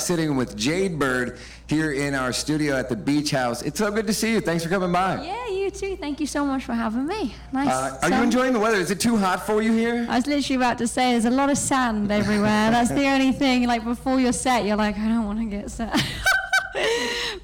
sitting with Jade Bird here in our studio at the Beach House. It's so good to see you. Thanks for coming by. Yeah, you too. Thank you so much for having me. Nice. Are you enjoying the weather? Is it too hot for you here? I was literally about to say there's a lot of sand everywhere. That's the only thing. Like before you're set, you're like, I don't want to get set.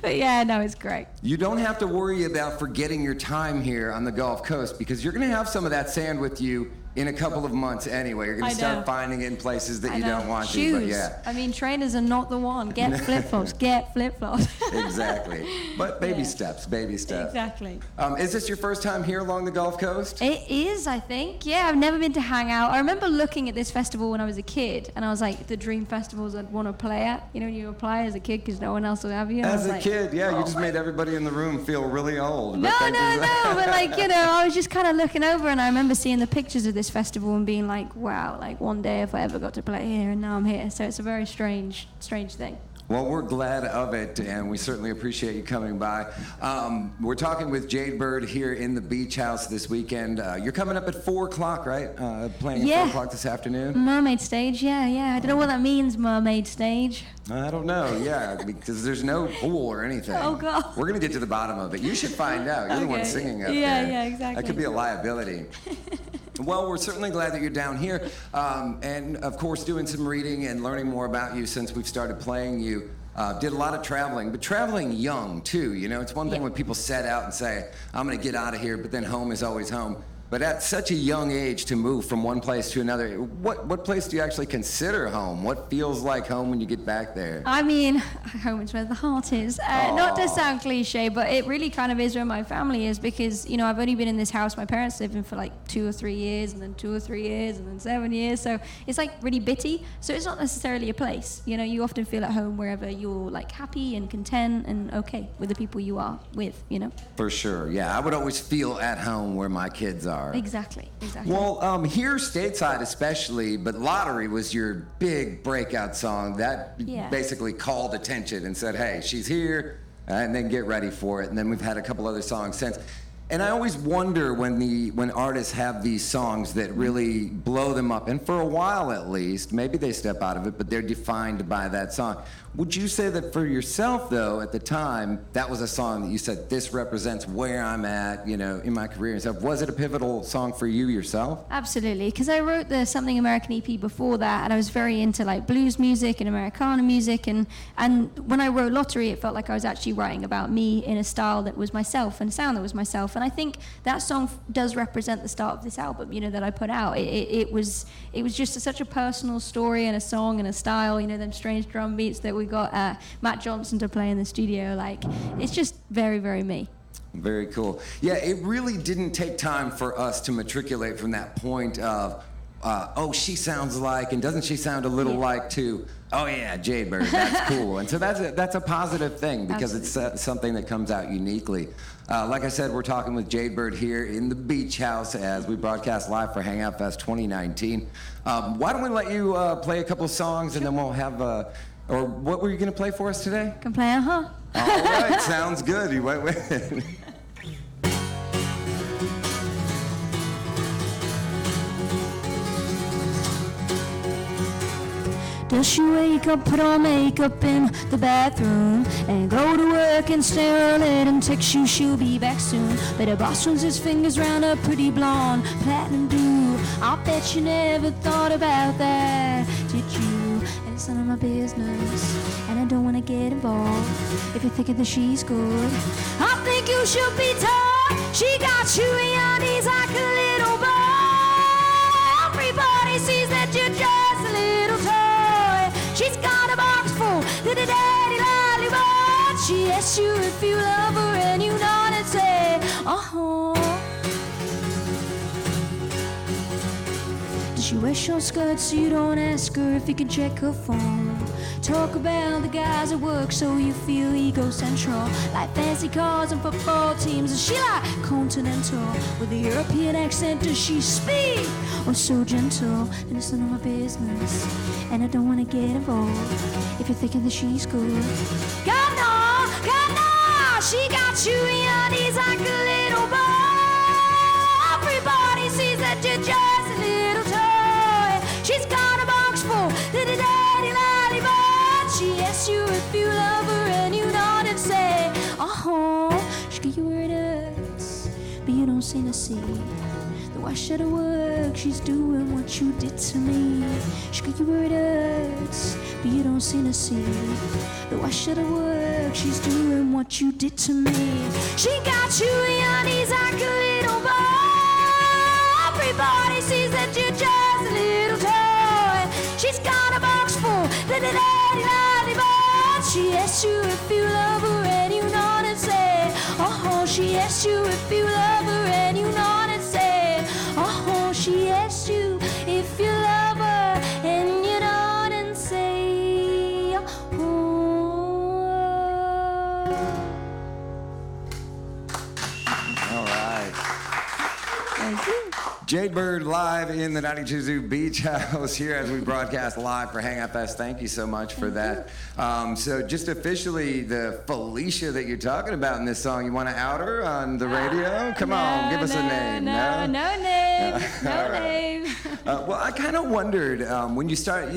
But yeah, no, it's great. You don't have to worry about forgetting your time here on the Gulf Coast because you're going to have some of that sand with you in a couple of months anyway. You're going to start finding it in places that you don't want Shoes. to. But yeah. I mean, trainers are not the one. Get flip-flops. Get flip-flops. Exactly. But baby steps, baby steps. Exactly. Is this your first time here along the Gulf Coast? It is, I think. Yeah, I've never been to Hangout. I remember looking at this festival when I was a kid, and I was like, the dream festivals I'd want to play at. You know, you apply as a kid because no one else will have you. As a kid, yeah, you just made everybody in the room feel really old. No, but like, you know, I was just kind of looking over, and I remember seeing the pictures of this festival and being like, wow, like one day if I ever got to play here, and now I'm here. So it's a very strange thing. Well, we're glad of it, and we certainly appreciate you coming by. We're talking with Jade Bird here in the Beach House this weekend. You're coming up at 4 o'clock, right? Playing at 4 o'clock this afternoon? Mermaid stage, yeah. I don't know what that means, mermaid stage. I don't know, yeah, because there's no pool or anything. Oh, God. We're going to get to the bottom of it. You should find out. You're the one singing up there. Yeah, exactly. That could be a liability. Well, we're certainly glad that you're down here, and of course doing some reading and learning more about you since we've started playing you. Did a lot of traveling, but traveling young too, you know? It's one thing when people set out and say, I'm gonna get out of here, but then home is always home. But at such a young age to move from one place to another, what place do you actually consider home? What feels like home when you get back there? I mean, home is where the heart is. Not to sound cliche, but it really kind of is where my family is because, you know, I've only been in this house. My parents lived in for like 2 or 3 years, and then 2 or 3 years, and then 7 years. So it's like really bitty. So it's not necessarily a place. You know, you often feel at home wherever you're like happy and content and okay with the people you are with, you know? For sure, yeah. I would always feel at home where my kids are. Exactly. Well, here stateside especially, but Lottery was your big breakout song that basically called attention and said, hey, she's here, and then get ready for it. And then we've had a couple other songs since. And I always wonder when artists have these songs that really blow them up, and for a while at least, maybe they step out of it, but they're defined by that song. Would you say that for yourself, though, at the time, that was a song that you said, this represents where I'm at, you know, in my career and stuff? Was it a pivotal song for you yourself? Absolutely, because I wrote the Something American EP before that, and I was very into like blues music and Americana music, and when I wrote Lottery, it felt like I was actually writing about me in a style that was myself and a sound that was myself. And I think that song does represent the start of this album, you know, that I put out. It was just such a personal story and a song and a style, you know, them strange drum beats that we got Matt Johnson to play in the studio. Like, it's just very, very me. Very cool. Yeah, it really didn't take time for us to matriculate from that point of, oh, she sounds like, and doesn't she sound a little like, to, oh yeah, Jade Bird, that's cool. And so that's a positive thing because it's something that comes out uniquely. Like I said, we're talking with Jade Bird here in the Beach House as we broadcast live for Hangout Fest 2019. Why don't we let you play a couple of songs and then we'll have, or what were you going to play for us today? Can play All right, sounds good. You went with it. Does she wake up, put on makeup in the bathroom, and go to work and stare at it and text you she'll be back soon? But her boss runs his fingers round her pretty blonde platinum do. I bet you never thought about that, did you? And it's none of my business, and I don't want to get involved if you're thinking that she's good. I think you should be tough. She got you in your knees like a little boy. Everybody sees that you're just a little toy. She's got a box full of the daddy lollipop. She asks you if you love her and you nod and say, uh-huh. Does she wear short skirts so you don't ask her if you can check her phone? Talk about the guys at work so you feel ego-central, like fancy cars and football teams. Is she like continental with a European accent? Does she speak or so gentle? And it's none of my business, and I don't want to get involved if you're thinking that she's good. God no, she got you in your knees like a little boy. Everybody sees that you're just a little toy. She's got a box full of the daddy lollipop. She asks ask you if you love her and you nod and say, she got you where it hurts, but you don't seem to see. Though I should have work, she's doing what you did to me. She got you where it hurts, but you don't seem to see. Though I should have work, she's doing what you did to me. She got you in your knees like a little boy. Everybody sees that you're just a little toy. She's got a box full, she asks you if you love her and you nod and say, she asks you if you love her and you nod and say, she asks you if you love her and you nod and say, All right. Thank you. Jade Bird live in the 92 Zoo Beach House here as we broadcast live for Hangout Fest. Thank you so much for that. So just officially, the Felicia that you're talking about in this song, you want to out her on the radio? Come on, give us a name. No name. No name. Well, I kind of wondered when you start,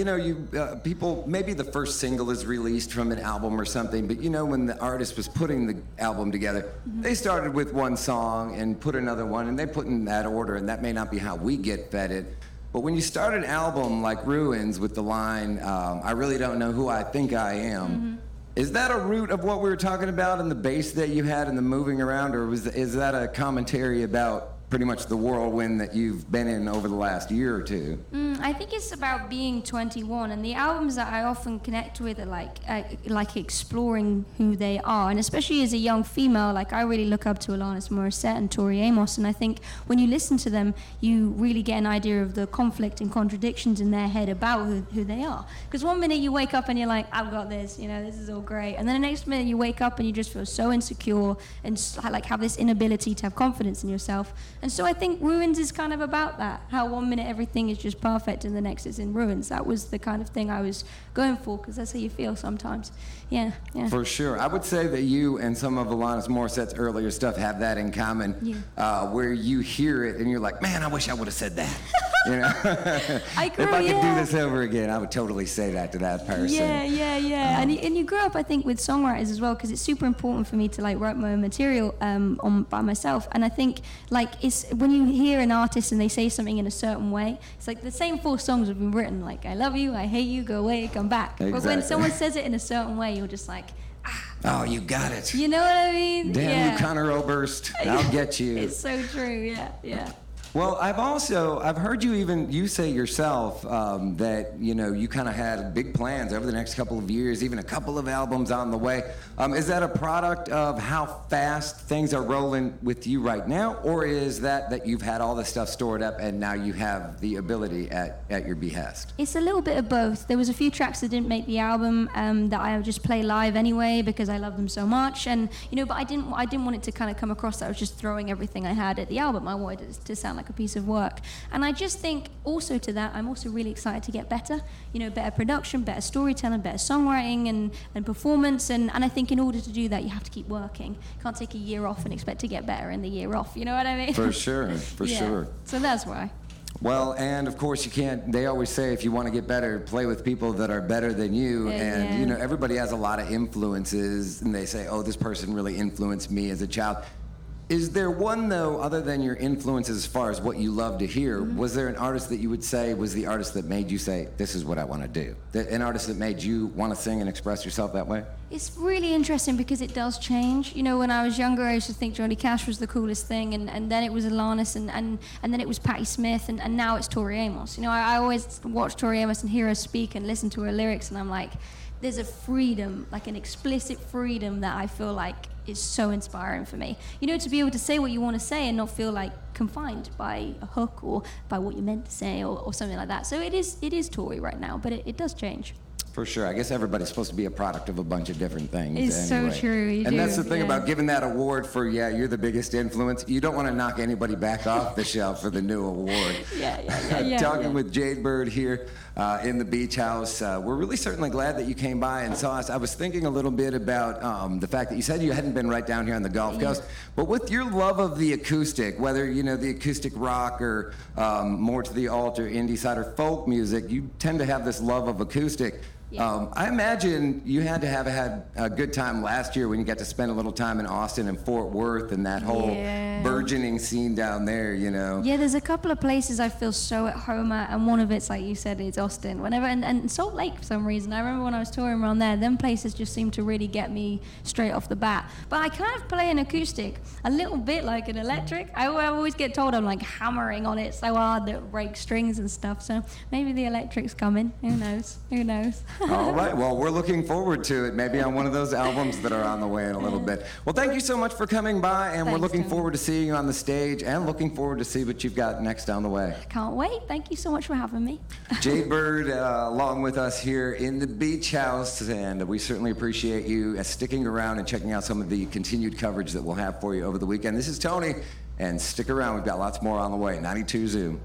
people, maybe the first single is released from an album or something, but when the artist was putting the album together, they started with one song and put another one, and they put in that order, and that may not be how we get fed it. But when you start an album like Ruins with the line, I really don't know who I think I am, is that a root of what we were talking about in the bass that you had and the moving around, or is that a commentary about pretty much the whirlwind that you've been in over the last year or two? I think it's about being 21, and the albums that I often connect with are like exploring who they are, and especially as a young female, like I really look up to Alanis Morissette and Tori Amos, and I think when you listen to them, you really get an idea of the conflict and contradictions in their head about who they are. Because one minute you wake up and you're like, I've got this, this is all great, and then the next minute you wake up and you just feel so insecure and like have this inability to have confidence in yourself. And so I think Ruins is kind of about that, how one minute everything is just perfect and the next is in ruins. That was the kind of thing I was going for, because that's how you feel sometimes. Yeah. For sure. I would say that you and some of Alanis Morissette's earlier stuff have that in common, where you hear it and you're like, man, I wish I would have said that. If I could do this over again, I would totally say that to that person. Yeah. And you grow up, I think, with songwriters as well, because it's super important for me to write my own material by myself. And I think it's when you hear an artist and they say something in a certain way, it's like the same 4 songs have been written, like I love you, I hate you, go away, come back. Exactly. But when someone says it in a certain way, you're just like, oh, you got it. You know what I mean? Damn you, Connor Oberst. I'll get you. It's so true. Yeah. Well, I've heard you say yourself that you kind of had big plans over the next couple of years, even a couple of albums on the way. Is that a product of how fast things are rolling with you right now, or is that you've had all this stuff stored up and now you have the ability at your behest? It's a little bit of both. There was a few tracks that didn't make the album that I would just play live anyway because I love them so much, and but I didn't want it to kind of come across that I was just throwing everything I had at the album. I wanted it to sound like a piece of work. And I just think also to that, I'm also really excited to get better, better production, better storytelling, better songwriting and performance. And I think in order to do that, you have to keep working. You can't take a year off and expect to get better in the year off. You know what I mean? For sure. Sure. So that's why. Well, and of course they always say if you want to get better, play with people that are better than you. And, everybody has a lot of influences and they say, oh, this person really influenced me as a child. Is there one, though, other than your influences as far as what you love to hear, was there an artist that you would say was the artist that made you say, this is what I want to do? An artist that made you want to sing and express yourself that way? It's really interesting because it does change. When I was younger, I used to think Johnny Cash was the coolest thing, and then it was Alanis, and then it was Patti Smith, and now it's Tori Amos. I always watch Tori Amos and hear her speak and listen to her lyrics, and I'm like, there's a freedom, like an explicit freedom that I feel like is so inspiring for me. To be able to say what you want to say and not feel like confined by a hook or by what you meant to say or something like that. So it is Tori right now, but it does change. For sure. I guess everybody's supposed to be a product of a bunch of different things. It's anyway. So true. And that's the thing about giving that award for, you're the biggest influence. You don't want to knock anybody back off the shelf for the new award. Talking with Jade Bird here in the Beach House. We're really certainly glad that you came by and saw us. I was thinking a little bit about the fact that you said you hadn't been right down here on the Gulf Coast, but with your love of the acoustic, whether, the acoustic rock or more to the altar, indie side or folk music, you tend to have this love of acoustic. Yeah. I imagine you had to have had a good time last year when you got to spend a little time in Austin and Fort Worth and that whole burgeoning scene down there, you know? Yeah, there's a couple of places I feel so at home at, and one of it's, like you said, is Austin. And Salt Lake for some reason. I remember when I was touring around there, them places just seem to really get me straight off the bat. But I kind of play an acoustic, a little bit like an electric. I always get told I'm like hammering on it so hard that it breaks strings and stuff. So maybe the electric's coming. Who knows? Who knows? All right. Well, we're looking forward to it. Maybe on one of those albums that are on the way in a little bit. Well, thank you so much for coming by, and we're looking forward to seeing you on the stage and looking forward to see what you've got next down the way. Can't wait. Thank you so much for having me. Jade Bird, along with us here in the Beach House, and we certainly appreciate you sticking around and checking out some of the continued coverage that we'll have for you over the weekend. This is Tony, and stick around. We've got lots more on the way. 92 Zoom.